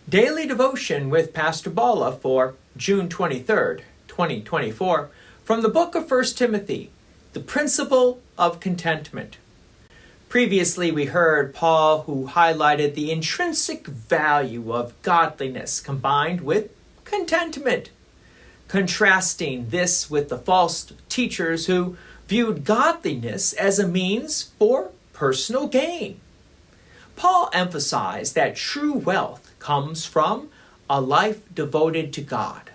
Daily Devotion with Pastor Balla for June 23rd, 2024, from the book of 1 Timothy, the Principle of Contentment. Previously, we heard Paul, who highlighted the intrinsic value of godliness combined with contentment, contrasting this with the false teachers who viewed godliness as a means for personal gain. Paul emphasized that true wealth comes from a life devoted to God,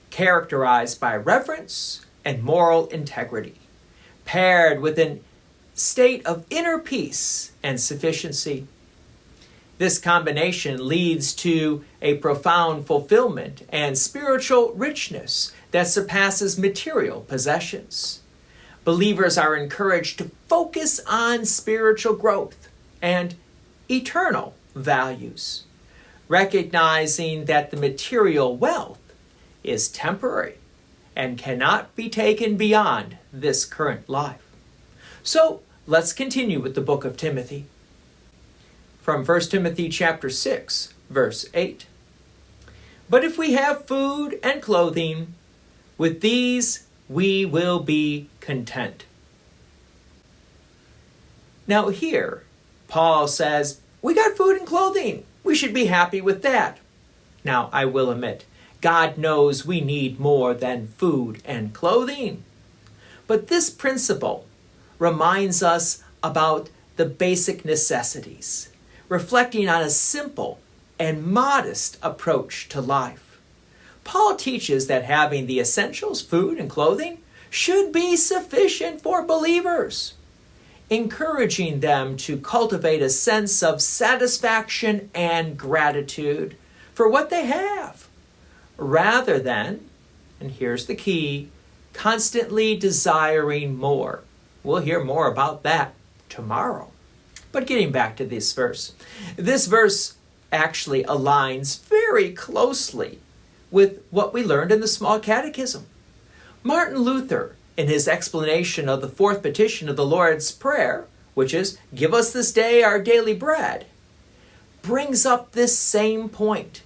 characterized by reverence and moral integrity, paired with a state of inner peace and sufficiency. This combination leads to a profound fulfillment and spiritual richness that surpasses material possessions. Believers are encouraged to focus on spiritual growth and eternal values, recognizing that the material wealth is temporary and cannot be taken beyond this current life. So let's continue with the book of Timothy. From 1 Timothy chapter 6, verse 8. But if we have food and clothing, with these we will be content. Now here, Paul says, we got food and clothing. We should be happy with that. Now, I will admit, God knows we need more than food and clothing. But this principle reminds us about the basic necessities, reflecting on a simple and modest approach to life. Paul teaches that having the essentials, food and clothing, should be sufficient for believers, encouraging them to cultivate a sense of satisfaction and gratitude for what they have, rather than, and here's the key, constantly desiring more. We'll hear more about that tomorrow. But getting back to this verse actually aligns very closely with what we learned in the Small Catechism. Martin Luther, in his explanation of the fourth petition of the Lord's Prayer, which is, give us this day our daily bread, brings up this same point.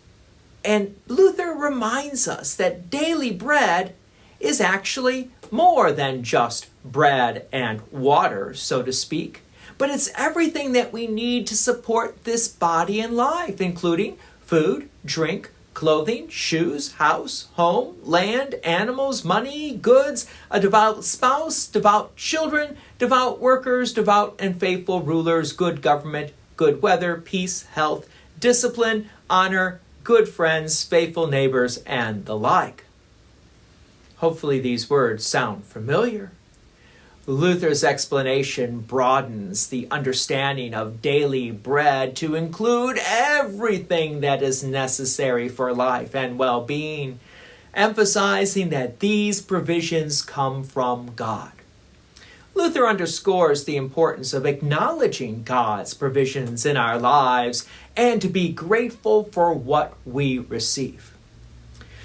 And Luther reminds us that daily bread is actually more than just bread and water, so to speak, but it's everything that we need to support this body and life, including food, drink, clothing, shoes, house, home, land, animals, money, goods, a devout spouse, devout children, devout workers, devout and faithful rulers, good government, good weather, peace, health, discipline, honor, good friends, faithful neighbors, and the like. Hopefully these words sound familiar. Luther's explanation broadens the understanding of daily bread to include everything that is necessary for life and well-being, emphasizing that these provisions come from God. Luther underscores the importance of acknowledging God's provisions in our lives and to be grateful for what we receive.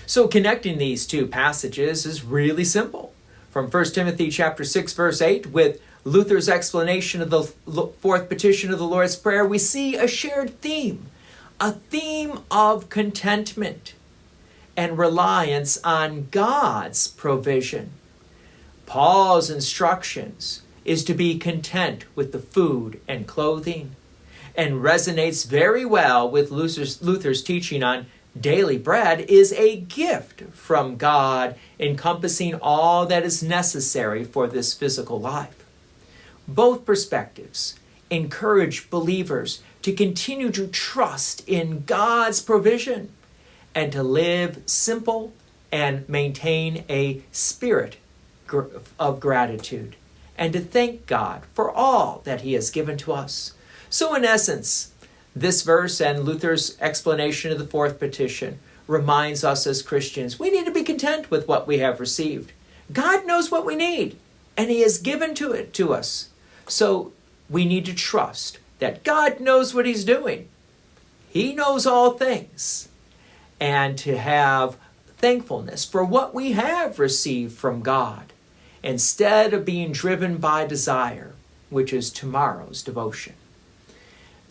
So connecting these two passages is really simple. From 1 Timothy chapter 6, verse 8, with Luther's explanation of the fourth petition of the Lord's Prayer, we see a shared theme, a theme of contentment and reliance on God's provision. Paul's instructions is to be content with the food and clothing, and resonates very well with Luther's teaching on daily bread is a gift from God, encompassing all that is necessary for this physical life. Both perspectives encourage believers to continue to trust in God's provision and to live simple and maintain a spirit of gratitude and to thank God for all that He has given to us. So in essence, this verse and Luther's explanation of the fourth petition reminds us as Christians we need to be content with what we have received. God knows what we need, and He has given it to us. So we need to trust that God knows what He's doing. He knows all things. And to have thankfulness for what we have received from God, instead of being driven by desire, which is tomorrow's devotion.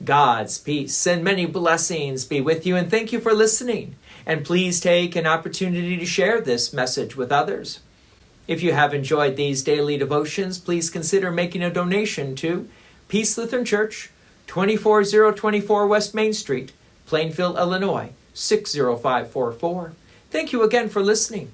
God's peace and many blessings be with you, and thank you for listening. And please take an opportunity to share this message with others. If you have enjoyed these daily devotions, please consider making a donation to Peace Lutheran Church, 24024 West Main Street, Plainfield, Illinois, 60544. Thank you again for listening.